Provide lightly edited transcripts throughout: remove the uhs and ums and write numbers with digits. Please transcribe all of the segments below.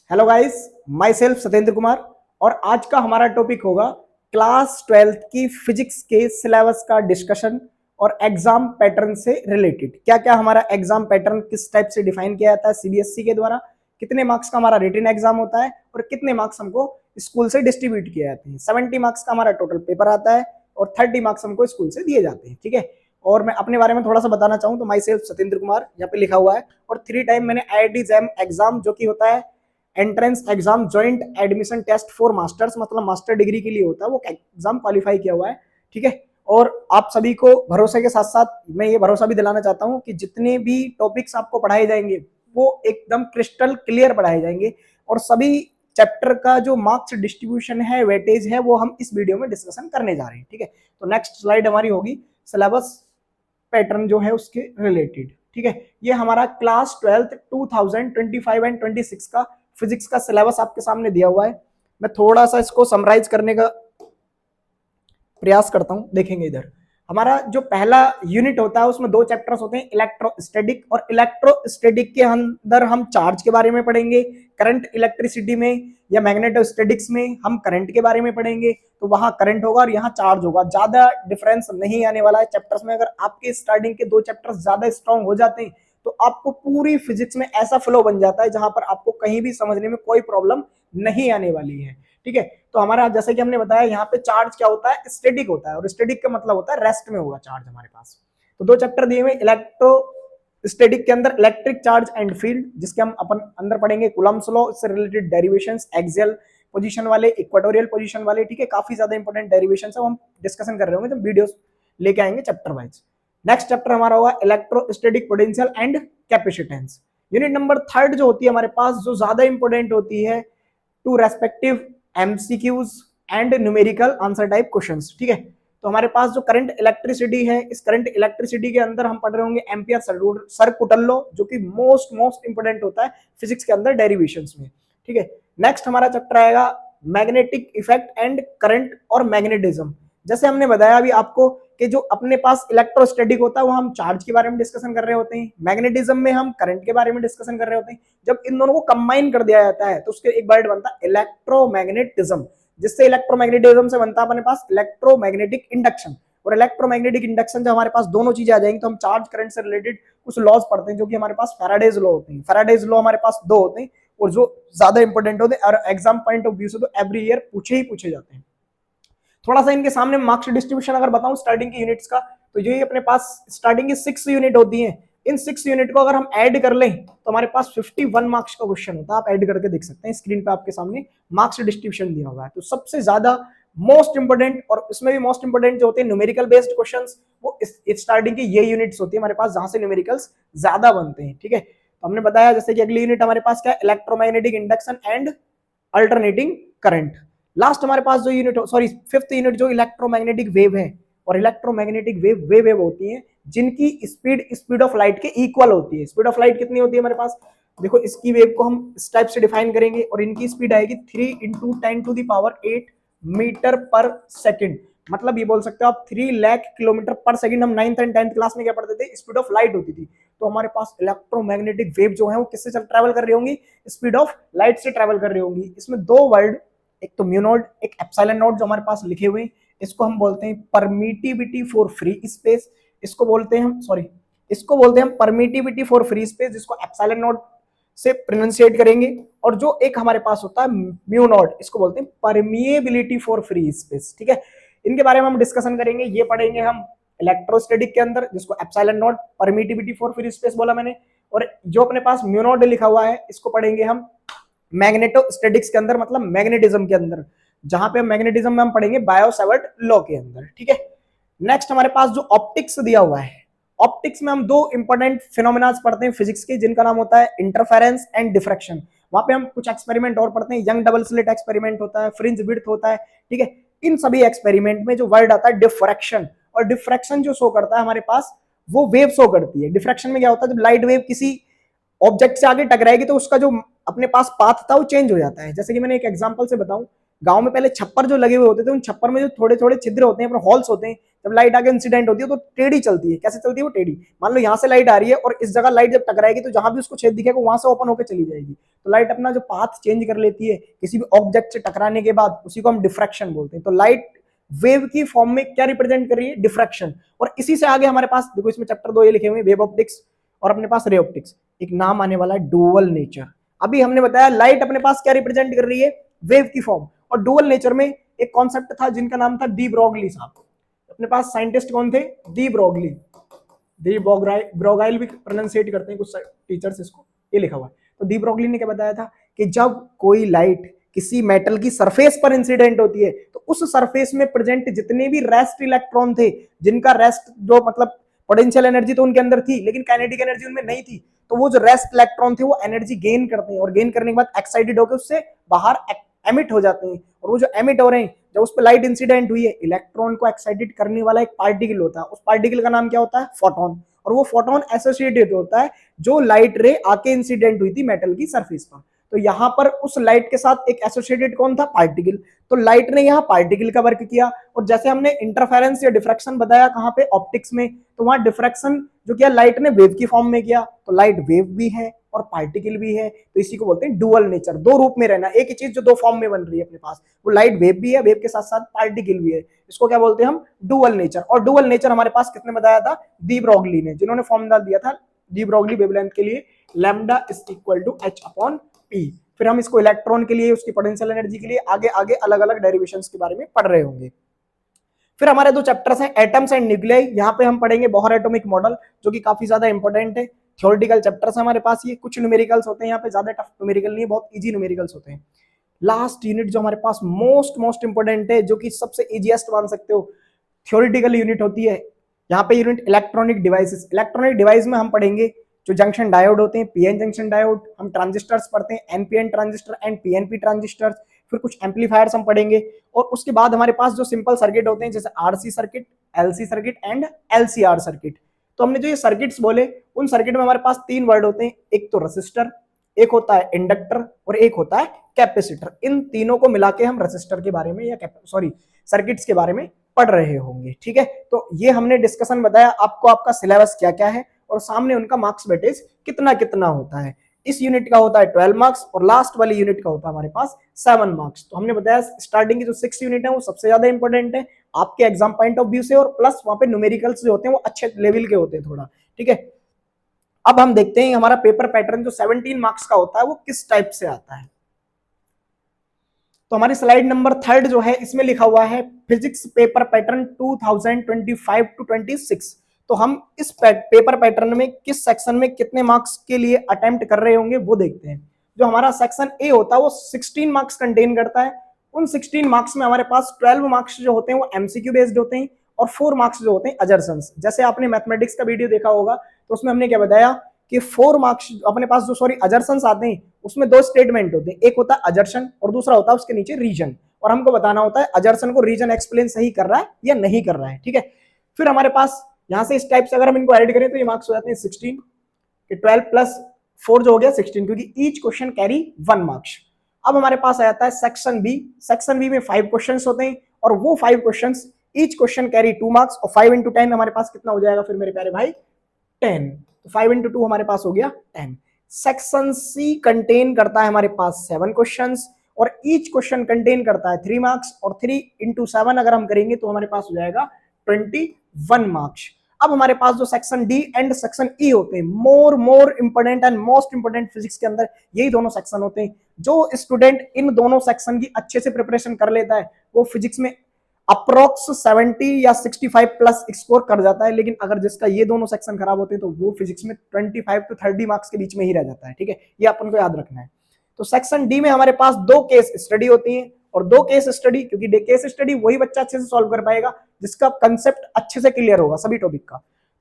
Hello guys, my self Satyendra Kumar. और आज का हमारा टॉपिक होगा क्लास 12th की फिजिक्स के सिलेबस का डिस्कशन और एग्जाम पैटर्न से रिलेटेड। क्या क्या हमारा एग्जाम पैटर्न किस टाइप से डिफाइन किया जाता है सीबीएसई के द्वारा, कितने मार्क्स का हमारा रिटन एग्जाम होता है और कितने मार्क्स हमको स्कूल से डिस्ट्रीब्यूट किए जाते हैं। 70 मार्क्स का हमारा टोटल पेपर आता है और 30 मार्क्स हमको स्कूल से दिए जाते हैं। ठीक है, और मैं अपने बारे में थोड़ा सा बताना चाहूँ तो माई सेल्फ सत्येंद्र कुमार यहाँ पे लिखा हुआ है। और 3 टाइम मैंने IIT जैम एग्जाम जो कि होता है entrance exam joint admission test for masters, मतलब मास्टर डिग्री के लिए होता है, वो एग्जाम क्वालिफाई किया हुआ है। ठीक है, और आप सभी को भरोसे के साथ साथ मैं ये भरोसा भी दिलाना चाहता हूँ कि जितने भी टॉपिक्स आपको पढ़ाए जाएंगे वो एकदम क्रिस्टल क्लियर पढ़ाए जाएंगे और सभी चैप्टर का जो मार्क्स डिस्ट्रीब्यूशन है, वेटेज है, वो हम इस वीडियो में डिस्कशन करने जा रहे हैं। ठीक है, तो नेक्स्ट स्लाइड हमारी होगी सिलेबस पैटर्न जो है उसके रिलेटेड। ठीक है, ये हमारा क्लास 12th 2025 एंड 26 का फिजिक्स का सिलेबस आपके सामने दिया हुआ है। मैं थोड़ा सा इसको समराइज करने का प्रयास करता हूं। देखेंगे इधर हमारा जो पहला यूनिट होता है उसमें 2 चैप्टर्स होते हैं, इलेक्ट्रोस्टैटिक। और इलेक्ट्रोस्टैटिक के अंदर हम चार्ज के बारे में पढ़ेंगे, करंट इलेक्ट्रिसिटी में या मैग्नेटोस्टैटिक्स में हम करंट के बारे में पढ़ेंगे। तो वहां करंट होगा और यहाँ चार्ज होगा, ज्यादा डिफरेंस नहीं आने वाला है चैप्टर्स में। अगर आपके स्टार्टिंग के 2 चैप्टर्स ज्यादा स्ट्रॉन्ग हो जाते हैं तो आपको पूरी फिजिक्स में ऐसा फ्लो बन जाता है जहां पर आपको कहीं भी समझने में कोई प्रॉब्लम नहीं आने वाली है। ठीक है, तो हमारा जैसे कि हमने बताया यहाँ पे चार्ज क्या होता है, स्टैटिक होता है, और स्टैटिक का मतलब होता है रेस्ट में होगा चार्ज हमारे पास। तो 2 चैप्टर दिए हुए इलेक्ट्रो स्टैटिक के अंदर इलेक्ट्रिक चार्ज एंड फील्ड, जिसके हम अपन अंदर पढ़ेंगे कूलम्ब्स लॉ, इससे रिलेटेड डेरिवेशंस, एक्सियल पोजीशन वाले, इक्वेटोरियल पोजीशन वाले। ठीक है, काफी ज्यादा इंपॉर्टेंट डेरिवेशन है, वो हम डिस्कशन कर रहे होंगे जब वीडियोस लेके आएंगे चैप्टर वाइज। नेक्स्ट चैप्टर हमारा होगा electrostatic potential and capacitance. Unit number 3 जो होती है हमारे पास, जो ज्यादा इंपॉर्टेंट होती है to respective MCQs and numerical answer type questions. ठीक है, तो हमारे पास जो करंट इलेक्ट्रिसिटी है, इस करंट इलेक्ट्रिसिटी के अंदर हम पढ़ रहे होंगे एम्पियर सर्कुटल लॉ, जो कि मोस्ट इंपोर्टेंट होता है फिजिक्स के अंदर डेरिवेशंस में। ठीक है, नेक्स्ट हमारा चैप्टर आएगा मैग्नेटिक इफेक्ट एंड करंट और मैग्नेटिज्म। जैसे हमने बताया अभी आपको कि जो अपने पास इलेक्ट्रोस्टैटिक होता है वो हम चार्ज के बारे में डिस्कशन कर रहे होते हैं, मैग्नेटिज्म में हम करंट के बारे में डिस्कशन कर रहे होते हैं। जब इन दोनों को कंबाइन कर दिया जाता है तो उसके एक वर्ड बनता है इलेक्ट्रोमैग्नेटिज्म, जिससे इलेक्ट्रोमैग्नेटिज्म से बनता है अपने पास इलेक्ट्रोमैग्नेटिक इंडक्शन। और इलेक्ट्रोमैग्नेटिक इंडक्शन जब हमारे पास दोनों चीजें आ जाएंगी तो हम चार्ज करंट से रिलेटेड कुछ लॉज पढ़ते हैं जो कि हमारे पास फैराडेज लॉ होते हैं। फैराडेज लॉ हमारे पास 2 होते हैं और जो ज्यादा इंपॉर्टेंट होते हैं और एग्जाम पॉइंट ऑफ व्यू से तो एवरी ईयर पूछे जाते हैं। थोड़ा सा इनके सामने मार्क्स डिस्ट्रीब्यूशन अगर बताऊं स्टार्टिंग की यूनिट्स का, तो ये अपने पास स्टार्टिंग की 6 यूनिट होती हैं। इन 6 यूनिट को अगर हम ऐड कर लें तो हमारे पास 51 मार्क्स का क्वेश्चन होता है। आप ऐड करके देख सकते हैं, स्क्रीन पे आपके सामने मार्क्स डिस्ट्रीब्यूशन दिया हुआ है। तो सबसे ज्यादा मोस्ट इंपोर्टेंट, और इसमें भी मोस्ट इंपोर्टेंट जो होते हैं न्यूमेरिकल बेस्ड क्वेश्चंस, वो इस स्टार्टिंग की ये यूनिट्स होती है हमारे पास जहां से न्यूमेरिकल्स ज्यादा बनते हैं। ठीक है, तो हमने बताया जैसे कि अगली यूनिट हमारे पास क्या है, electromagnetic induction and alternating current. Last हमारे पास जो यूनिट, सॉरी 5th यूनिट जो इलेक्ट्रोमैग्नेटिक वेव है। और इलेक्ट्रोमैग्नेटिक वेव होती है जिनकी स्पीड ऑफ लाइट के इक्वल होती है। स्पीड ऑफ लाइट कितनी होती है हमारे पास, देखो इसकी वेव को हम इस टाइप से डिफाइन करेंगे और इनकी स्पीड आएगी 3 × 10⁸ मीटर पर सेकेंड। मतलब ये बोल सकते हो आप 3 लाख किलोमीटर पर सेकंड। हम 9th एंड 10th क्लास में क्या पढ़ते थे, स्पीड ऑफ लाइट होती थी। तो हमारे पास इलेक्ट्रोमैग्नेटिक वेव जो है वो किससे ट्रैवल कर रही होंगी, स्पीड ऑफ लाइट से ट्रैवल कर रही होंगी। इसमें 2 वर्ड, एक तो म्यू नॉट, एक एप्सिलॉन नॉट जो हमारे पास लिखे हुए हैं। इसको हम बोलते हैं परमिटिविटी फॉर फ्री स्पेस, इसको बोलते हैं हम, सॉरी इसको बोलते हैं हम परमिटिविटी फॉर फ्री स्पेस, जिसको एप्सिलॉन नॉट से प्रोनाउंसिएट करेंगे। और जो एक हमारे पास होता है म्यू नॉट, इसको बोलते हैं परमिएबिलिटी फॉर फ्री स्पेस। ठीक है, इनके बारे में हम डिस्कशन करेंगे। ये पढ़ेंगे हम इलेक्ट्रोस्टैटिक के अंदर, जिसको epsilon not permittivity for free space बोला मैंने। और जो अपने पास म्यू नॉट लिखा हुआ है इसको पढ़ेंगे हम मैग्नेटोस्टैटिक्स के अंदर, मतलब मैग्नेटिज्म के अंदर, जहां पे मैग्नेटिज्म में हम पढ़ेंगे बायो सावर्ट लॉ के अंदर। ठीक है, नेक्स्ट हमारे पास जो ऑप्टिक्स दिया हुआ है, ऑप्टिक्स में हम 2 इंपॉर्टेंट फिनोमेना पढ़ते हैं फिजिक्स के, जिनका नाम होता है इंटरफेरेंस एंड डिफ्रैक्शन। वहां पे हम कुछ एक्सपेरिमेंट और पढ़ते हैं, यंग डबल स्लिट एक्सपेरिमेंट होता है, फ्रिंज विड्थ होता है। ठीक है, इन सभी एक्सपेरिमेंट में जो वर्ड आता है डिफ्रैक्शन, और डिफ्रैक्शन जो शो करता है हमारे पास वो वेव शो करती है। डिफ्रैक्शन में क्या होता है, जब लाइट वेव किसी ऑब्जेक्ट से आगे टकराएगी तो उसका जो अपने पास पाथ था वो चेंज हो जाता है। जैसे कि मैंने एक एग्जांपल से बताऊं, गांव में पहले छप्पर जो लगे हुए होते थे, उन छप्पर में जो थोड़े थोड़े छिद्र होते हैं, हॉल्स होते हैं, जब लाइट आके इंसिडेंट होती है तो टेढ़ी चलती है। कैसे चलती है वो? टेढ़ी। मान लो यहाँ से लाइट आ रही है और इस जगह लाइट जब टकराएगी तो जहां भी उसको छेद दिखेगा वहां से ओपन होकर चली जाएगी। तो लाइट अपना जो पाथ चेंज कर लेती है किसी भी ऑब्जेक्ट से टकराने के बाद, उसी को हम डिफ्रैक्शन बोलते हैं। तो लाइट वेव की फॉर्म में क्या रिप्रेजेंट कर रही है? डिफ्रैक्शन। और इसी से आगे हमारे पास देखो, इसमें चैप्टर 2 ये लिखे हुए वेव ऑप्टिक्स और अपने पास रे ऑप्टिक्स। एक नाम आने वाला है डुअल नेचर। अभी हमने बताया लाइट अपने पास क्या रिप्रेजेंट कर रही है? वेव की फॉर्म। और डुअल नेचर में एक कॉन्सेप्ट था जिनका नाम था डी ब्रोगली साहब। अपने पास साइंटिस्ट कौन थे? De Broglie. डी ब्रोगाइल भी प्रोनाउंसिएट करते हैं कुछ टीचर्स इसको, ये लिखा हुआ है। तो डी ब्रोगली ने क्या बताया था कि जब कोई लाइट किसी मेटल की सरफेस पर इंसिडेंट होती है तो उस सरफेस में प्रेजेंट जितने भी रेस्ट इलेक्ट्रॉन थे, जिनका रेस्ट जो मतलब पोटेंशियल एनर्जी तो उनके अंदर थी लेकिन काइनेटिक एनर्जी उनमें नहीं थी, तो वो जो रेस्ट इलेक्ट्रॉन थे वो एनर्जी गेन करते हैं और गेन करने के बाद एक्साइटेड होकर उससे बाहर एमिट हो जाते हैं। और वो जो एमिट हो रहे हैं, जब उस पर लाइट इंसिडेंट हुई है, इलेक्ट्रॉन को एक्साइटेड करने वाला एक पार्टिकल होता है, उस पार्टिकल का नाम क्या होता है? फोटोन। और वो फोटोन एसोसिएटेड होता है जो लाइट रे आके इंसिडेंट हुई थी मेटल की सरफेस पर। तो यहां पर उस लाइट के साथ एक एसोसिएटेड कौन था? पार्टिकल। तो लाइट ने यहाँ पार्टिकल का वर्क किया। और जैसे हमने इंटरफेरेंस या डिफ्रैक्शन बताया कहां पे? ऑप्टिक्स में। तो वहां डिफ्रैक्शन जो किया लाइट ने वेव की फॉर्म में किया। तो लाइट वेव भी है और पार्टिकल भी है, तो इसी को बोलते हैं डुअल नेचर। दो रूप में रहना, एक ही चीज जो दो फॉर्म में बन रही है अपने पास, वो लाइट वेव भी है, वेव के साथ साथ पार्टिकल भी है। इसको क्या बोलते हैं हम? Dual nature. और डुअल नेचर हमारे पास किसने बताया था? डी ब्रोगली ने, जिन्होंने फॉर्मूला दिया था डी ब्रोगली वेवलेंथ के लिए, lambda is equal to h upon p. फिर हम इसको इलेक्ट्रॉन के लिए, उसकी पोटेंशियल एनर्जी के लिए आगे आगे अलग अलग डेरिवेशंस के बारे में पढ़ रहे होंगे। फिर हमारे दो चैप्टर्स हैं एटम्स एंड न्यूक्लियाई। यहाँ पे हम पढ़ेंगे बोहर एटॉमिक मॉडल, जो कि काफी ज्यादा इंपॉर्टेंट है। थ्योरेटिकल चैप्टर्स है हमारे पास, ये कुछ न्यूमेरिकल्स होते हैं यहाँ पे, ज्यादा टफ न्यूमेरिकल नहीं है, बहुत इजी न्यूमेरिकल्स होते हैं। लास्ट यूनिट जो हमारे पास मोस्ट इंपॉर्टेंट है, जो कि सबसे इजीएस्ट मान सकते हो, थ्योरेटिकल यूनिट होती है यहाँ पे unit electronic devices. Electronic device में हम पढ़ेंगे जो जंक्शन डायोड होते हैं, पीएन जंक्शन डायोड, हम ट्रांजिस्टर्स पढ़ते हैं, NPN transistor and PNP transistors. फिर कुछ एम्पलीफायर्स हम पढ़ेंगे। और उसके बाद हमारे पास जो सिंपल सर्किट होते हैं, जैसे RC circuit, LC circuit and LCR circuit. तो हमने जो ये सर्किट्स बोले, उन सर्किट में हमारे पास तीन वर्ड होते हैं, एक तो रेसिस्टर, एक होता है इंडक्टर और एक होता है कैपेसिटर। इन तीनों को मिला के हम रेसिस्टर के बारे में या सर्किट्स के बारे में पढ़ रहे होंगे। ठीक है, तो ये हमने डिस्कशन बताया आपको, आपका सिलेबस क्या क्या है और सामने उनका मार्क्स वेटेज कितना कितना होता है। इस यूनिट का होता है 12 मार्क्स और लास्ट वाली यूनिट का होता है हमारे पास 7 मार्क्स। तो हमने बताया स्टार्टिंग की जो 6 यूनिट है वो सबसे ज्यादा इंपॉर्टेंट है आपके एग्जाम पॉइंट ऑफ व्यू से, और प्लस वहां पे न्यूमेरिकल्स जो होते हैं वो अच्छे लेवल के होते हैं थोड़ा। ठीक है, अब हम देखते हैं हमारा पेपर पैटर्न जो 17 मार्क्स का होता है वो किस टाइप से आता है। तो हमारी स्लाइड नंबर 3 जो है, इसमें लिखा हुआ है फिजिक्स पेपर पैटर्न 2025 टू 26। तो हम इस पेपर पैटर्न में किस सेक्शन में कितने मार्क्स के लिए अटेम्प्ट कर रहे होंगे वो देखते हैं। जो हमारा सेक्शन ए होता है वो 16 मार्क्स कंटेन करता है। उन 16 मार्क्स में हमारे पास 12 मार्क्स जो होते हैं वो एमसीक्यू बेस्ड होते हैं और 4 मार्क्स जो होते हैं अजर्संस। जैसे आपने मैथमेटिक्स का वीडियो देखा होगा तो उसमें हमने क्या बताया कि 4 मार्क्स अपने पास जो अजर्संस आते हैं उसमें दो स्टेटमेंट होते हैं, एक होता है अजर्शन और दूसरा होता है उसके नीचे रीजन, और हमको बताना होता है अजर्सन को रीजन एक्सप्लेन सही कर रहा है या नहीं कर रहा है। ठीक है, फिर हमारे पास यहां से इस टाइप से अगर हम इनको ऐड करें तो ये मार्क्स हो जाते हैं 16 कि 12 प्लस 4 जो हो गया 16, क्योंकि ईच क्वेश्चन कैरी 1 मार्क्स। अब हमारे पास आ जाता है सेक्शन बी। सेक्शन बी में 5 क्वेश्चंस होते हैं और वो 5 questions each question carry 2 marks, और 5 इंटू 10 हमारे पास कितना हो जाएगा फिर मेरे प्यारे भाई? 10। तो 5 इंटू 2 हमारे पास हो गया 10। सेक्शन सी कंटेन करता है हमारे पास 7 क्वेश्चंस और ईच क्वेश्चन कंटेन करता है 3 मार्क्स, और 3 इंटू 7 अगर हम करेंगे तो हमारे पास हो जाएगा 21 मार्क्स। अब हमारे पास जो section D and section E होते हैं, मोर important and most important physics के अंदर यही दोनों सेक्शन होते हैं। जो स्टूडेंट इन दोनों सेक्शन की अच्छे से प्रिपरेशन कर लेता है वो फिजिक्स में अप्रोक्स 70 या 65 प्लस स्कोर कर जाता है। लेकिन अगर जिसका ये दोनों सेक्शन खराब होते हैं तो वो फिजिक्स में 25 टू 30 मार्क्स के बीच में ही रह जाता है। ठीक है, ये अपन को याद रखना है। तो सेक्शन डी में हमारे पास 2 केस स्टडी होती है, और 2 केस स्टडी, क्योंकि केस स्टडी वही बच्चा अच्छे से सॉल्व कर पाएगा जिसका कंसेप्ट अच्छे से क्लियर होगा सभी टॉपिक का।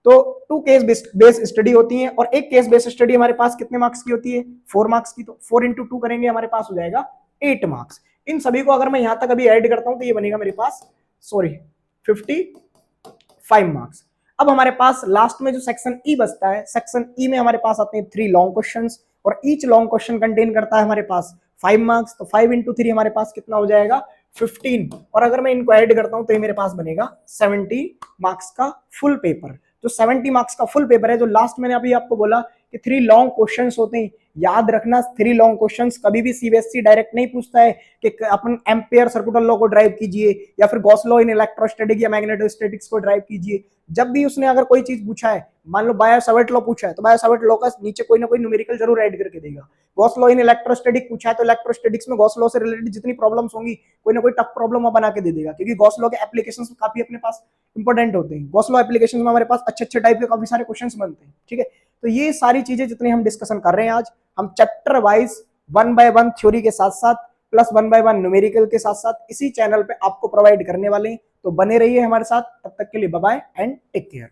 तो 2 केस बेस स्टडी होती है और एक केस बेस स्टडी हमारे पास कितने मार्क्स की होती है? 4 मार्क्स की। तो 4 इंटू 2 करेंगे हमारे पास हो जाएगा 8 मार्क्स। इन सभी को अगर मैं यहां तक अभी ऐड करता हूं तो ये बनेगा मेरे पास 55 मार्क्स। अब हमारे पास लास्ट में जो सेक्शन ई बचता है, सेक्शन ई में हमारे पास आते हैं 3 लॉन्ग क्वेश्चंस और ईच लॉन्ग क्वेश्चन कंटेन करता है हमारे पास 5 मार्क्स, तो 5 इंटू 3 हमारे पास कितना हो जाएगा 15, और अगर मैं इनको ऐड करता हूं तो ये मेरे पास बनेगा 70 मार्क्स का फुल पेपर। जो 70 मार्क्स का फुल पेपर है, जो लास्ट मैंने अभी आपको बोला कि 3 लॉन्ग क्वेश्चंस होते हैं, याद रखना 3 लॉन्ग क्वेश्चंस कभी भी सीबीएसई डायरेक्ट नहीं पूछता है कि अपन एम्पियर सर्कुलर लॉ को ड्राइव कीजिए या फिर गॉस लॉ इन इलेक्ट्रोस्टैटिक या मैग्नेटोस्टैटिक्स को ड्राइव कीजिए। जब भी उसने अगर कोई चीज पूछा है, मान लो बायो सावर्ट लॉ पूछा है, तो बायो सावर्ट लॉ का नीचे कोई ना कोई न्यूमेरिकल जरूर ऐड करके देगा। गॉस लॉ इन इलेक्ट्रोस्टैटिक पूछा है तो इलेक्ट्रोस्टैटिक्स में गॉस लॉ से रिलेटेड जितनी प्रॉब्लम्स होंगी कोई ना कोई टफ प्रॉब्लम वो बना के दे देगा, क्योंकि गॉस लॉ के एप्लीकेशंस काफी अपने पास इंपॉर्टेंट होते हैं। गॉस लॉ एप्लीकेशंस में हमारे पास अच्छे अच्छे टाइप के काफी सारे क्वेश्चंस बनते हैं, ठीक है। तो ये सारी चीजें जितनी हम डिस्कशन कर रहे हैं आज, हम चैप्टर वाइज 1 बाय 1 थ्योरी के साथ साथ प्लस 1 बाय 1 न्यूमेरिकल के साथ साथ इसी चैनल पे आपको प्रोवाइड करने वाले हैं। तो बने रहिए हमारे साथ, तब तक के लिए bye bye and take care.